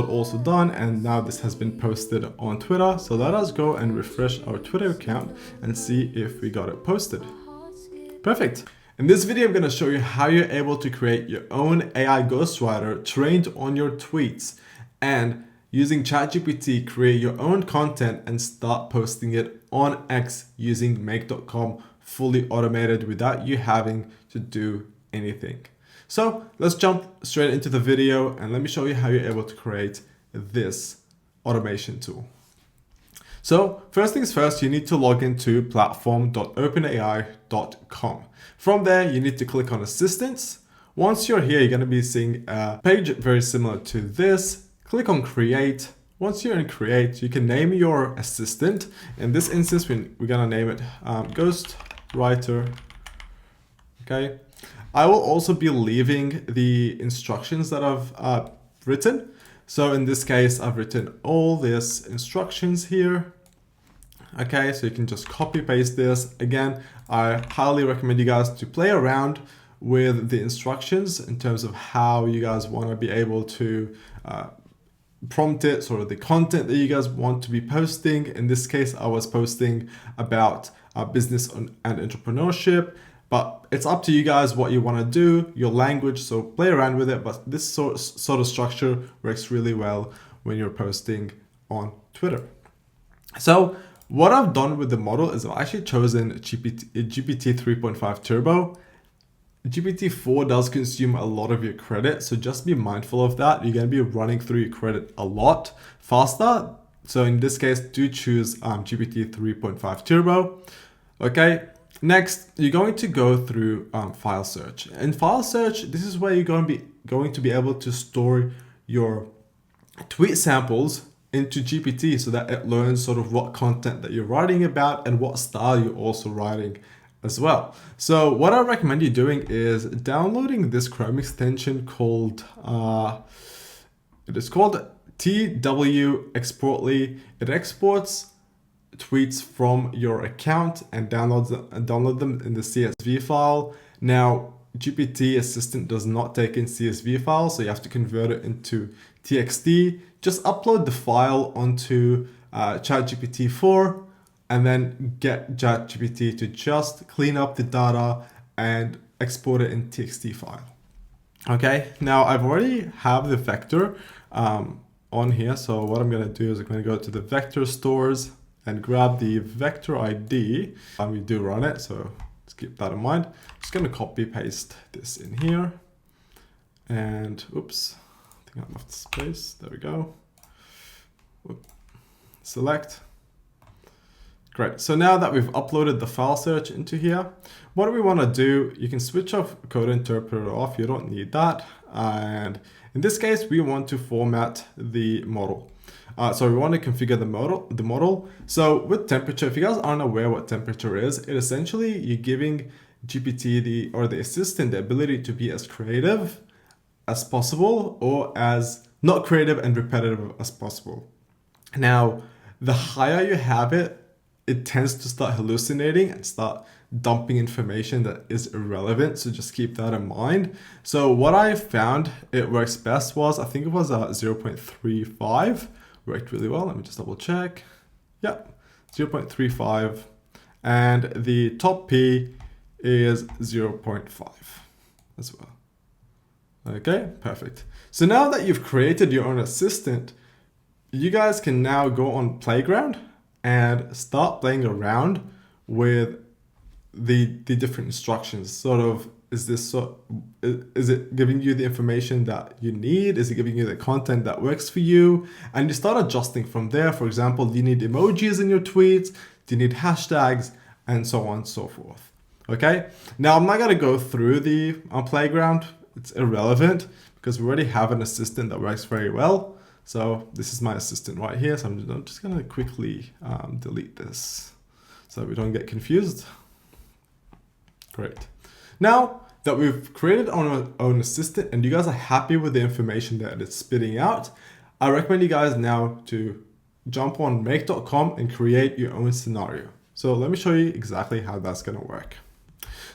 also done, and now this has been posted on Twitter. So let us go and refresh our Twitter account and see if we got it posted. Perfect. In this video, I'm going to show you how you're able to create your own AI ghostwriter trained on your tweets, and using ChatGPT, create your own content and start posting it on X using make.com, fully automated without you having to do anything. So let's jump straight into the video and let me show you how you're able to create this automation tool. So first things first, you need to log into platform.openai.com. From there, you need to click on Assistants. Once you're here, you're going to be seeing a page very similar to this. Click on Create. Once you're in Create, you can name your assistant. In this instance, we're going to name it Ghostwriter. Okay. I will also be leaving the instructions that I've written. So in this case, I've written all these instructions here. Okay, so you can just copy paste this. Again, I highly recommend you guys to play around with the instructions in terms of how you guys want to be able to prompt it, sort of the content that you guys want to be posting. In this case, I was posting about business and entrepreneurship, but it's up to you guys what you want to do, your language, so play around with it. But this sort of structure works really well when you're posting on Twitter. So what I've done with the model is I've actually chosen GPT 3.5 Turbo. GPT-4 does consume a lot of your credit, so just be mindful of that. You're going to be running through your credit a lot faster. So in this case, do choose GPT 3.5 Turbo. Okay. Next, you're going to go through file search. In file search, this is where you're going to be able to store your tweet samples into GPT so that it learns sort of what content that you're writing about and what style you're also writing as well. So what I recommend you doing is downloading this Chrome extension called TW Exportly. It exports tweets from your account and download them in the CSV file. Now, GPT Assistant does not take in CSV files, so you have to convert it into TXT. Just upload the file onto ChatGPT-4 and then get ChatGPT to just clean up the data and export it in TXT file. Okay, now I've already have the vector on here. So what I'm going to do is I'm going to go to the vector stores and grab the vector ID, and we do run it, so let's keep that in mind. Just going to copy paste this in here, and oops, I think I left space. There we go. Whoop. Select. Great. So now that we've uploaded the file search into here, what do we want to do? You can switch off code interpreter off. You don't need that. And in this case, we want to format the model. So we want to configure the model. So with temperature, if you guys aren't aware what temperature is, it essentially you're giving GPT the assistant the ability to be as creative as possible or as not creative and repetitive as possible. Now, the higher you have it, it tends to start hallucinating and start dumping information that is irrelevant. So just keep that in mind. So what I found it works best was, I think it was 0.35. Worked really well. Let me just double check. Yep, 0.35. And the top P is 0.5 as well. Okay, perfect. So now that you've created your own assistant, you guys can now go on Playground and start playing around with the different instructions. Sort of, is it giving you the information that you need? Is it giving you the content that works for you? And you start adjusting from there. For example, do you need emojis in your tweets? Do you need hashtags? And so on and so forth. Okay. Now I'm not going to go through the Playground. It's irrelevant because we already have an assistant that works very well. So this is my assistant right here. So I'm just going to quickly delete this so we don't get confused. Great. Now that we've created our own assistant and you guys are happy with the information that it's spitting out, I recommend you guys now to jump on make.com and create your own scenario. So let me show you exactly how that's going to work.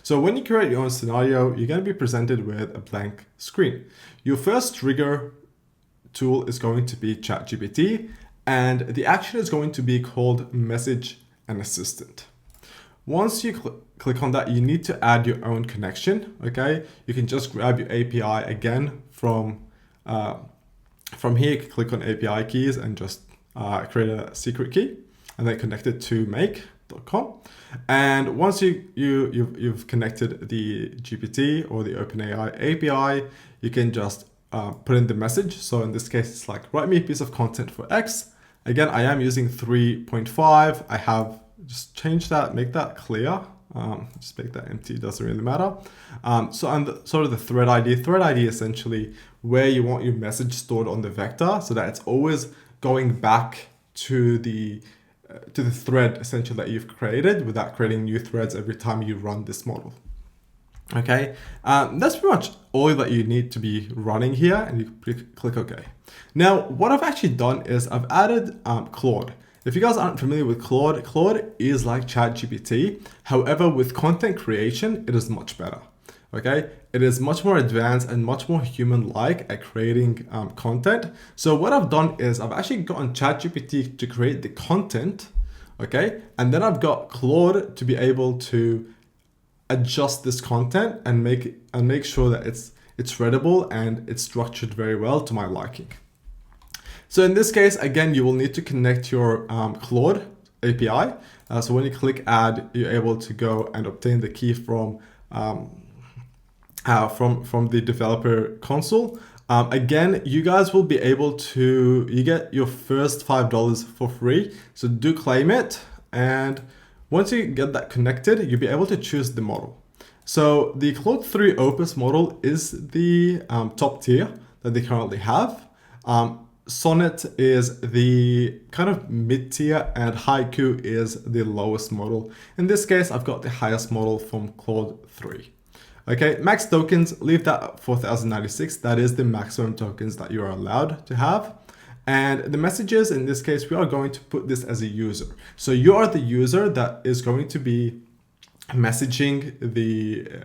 So when you create your own scenario, you're going to be presented with a blank screen. Your first trigger tool is going to be ChatGPT, and the action is going to be called Message and Assistant. Once you click on that, you need to add your own connection. Okay, you can just grab your API again from here. You can click on API keys and just create a secret key, and then connect it to make.com. And once you've connected the GPT or the OpenAI API, you can just put in the message. So in this case, it's like, write me a piece of content for X. Again, I am using 3.5. I have just changed that, make that clear. Just make that empty, doesn't really matter. So on the sort of the thread ID essentially where you want your message stored on the vector, so that it's always going back to the thread essentially that you've created without creating new threads every time you run this model. Okay, that's pretty much all that you need to be running here, and you click OK. Now, what I've actually done is I've added Claude. If you guys aren't familiar with Claude, Claude is like ChatGPT. However, with content creation, it is much better. Okay, it is much more advanced and much more human-like at creating content. So what I've done is I've actually gotten ChatGPT to create the content, okay, and then I've got Claude to be able to adjust this content and make sure that it's readable and it's structured very well to my liking. So in this case, again, you will need to connect your Claude API. So when you click add, you're able to go and obtain the key from the developer console. Again, you guys will be able to, you get your first $5 for free. So do claim it. And once you get that connected, you'll be able to choose the model. So the Claude 3 Opus model is the top tier that they currently have. Sonnet is the kind of mid-tier, and Haiku is the lowest model. In this case, I've got the highest model from Claude 3. Okay, max tokens, leave that at 4,096. That is the maximum tokens that you are allowed to have. And the messages, in this case, we are going to put this as a user. So you are the user that is going to be messaging the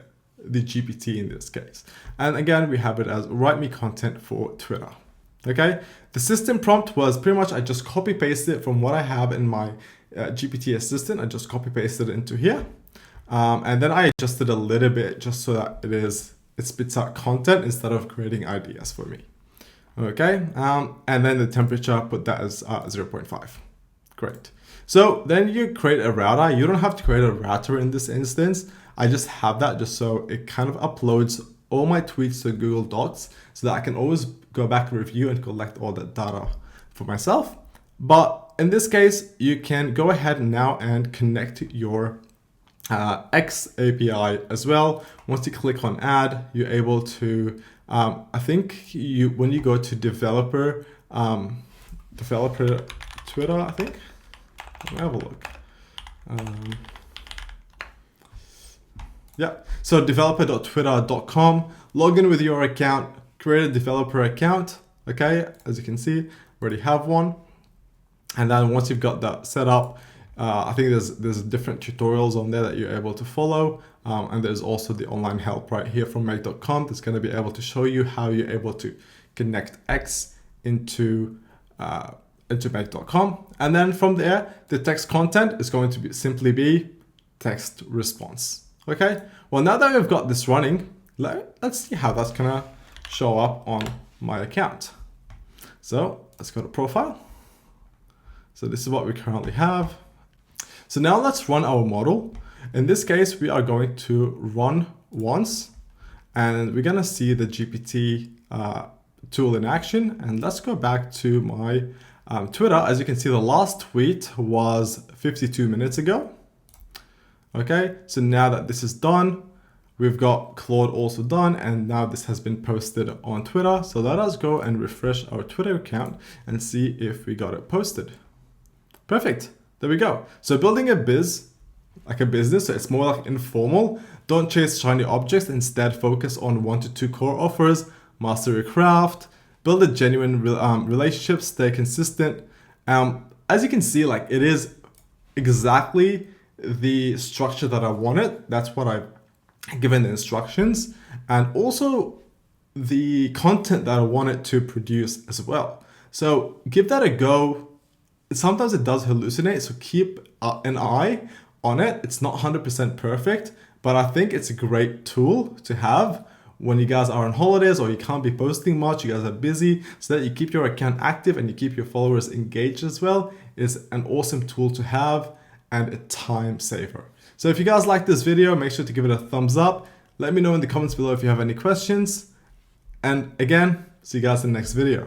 GPT in this case. And again, we have it as write me content for Twitter. Okay, the system prompt was pretty much, I just copy pasted it from what I have in my GPT assistant. I just copy pasted it into here. And then I adjusted a little bit just so that it spits out content instead of creating ideas for me. Okay, and then the temperature, put that as 0.5. Great. So then you create a router. You don't have to create a router in this instance. I just have that just so it kind of uploads all my tweets to Google Docs so that I can always go back and review and collect all that data for myself. But in this case, you can go ahead now and connect your X API as well. Once you click on add, you're able to, I think when you go to developer Twitter, I think, let me have a look. Yeah, so developer.twitter.com, log in with your account, create a developer account. Okay, as you can see, already have one. And then once you've got that set up, I think there's different tutorials on there that you're able to follow. And there's also the online help right here from make.com that's going to be able to show you how you're able to connect X into make.com. And then from there, the text content is going to simply be text response. Okay, well, now that we've got this running, let's see how that's gonna show up on my account. So let's go to profile. So this is what we currently have. So now let's run our model. In this case, we are going to run once, and we're gonna see the GPT tool in action. And let's go back to my Twitter. As you can see, the last tweet was 52 minutes ago. Okay, so now that this is done, we've got Claude also done, and now this has been posted on Twitter. So let us go and refresh our Twitter account and see if we got it posted. Perfect, there we go. So building a like a business, so it's more like informal. Don't chase shiny objects, instead focus on 1 to 2 core offers, master your craft, build a genuine relationship, stay consistent. As you can see, like it is exactly the structure that I wanted. That's what I've given the instructions. And also the content that I want it to produce as well. So give that a go. Sometimes it does hallucinate, so keep an eye on it. It's not 100% perfect, but I think it's a great tool to have when you guys are on holidays or you can't be posting much, you guys are busy, so that you keep your account active and you keep your followers engaged as well. It's an awesome tool to have and a time saver. So if you guys like this video, make sure to give it a thumbs up. Let me know in the comments below if you have any questions. And again, see you guys in the next video.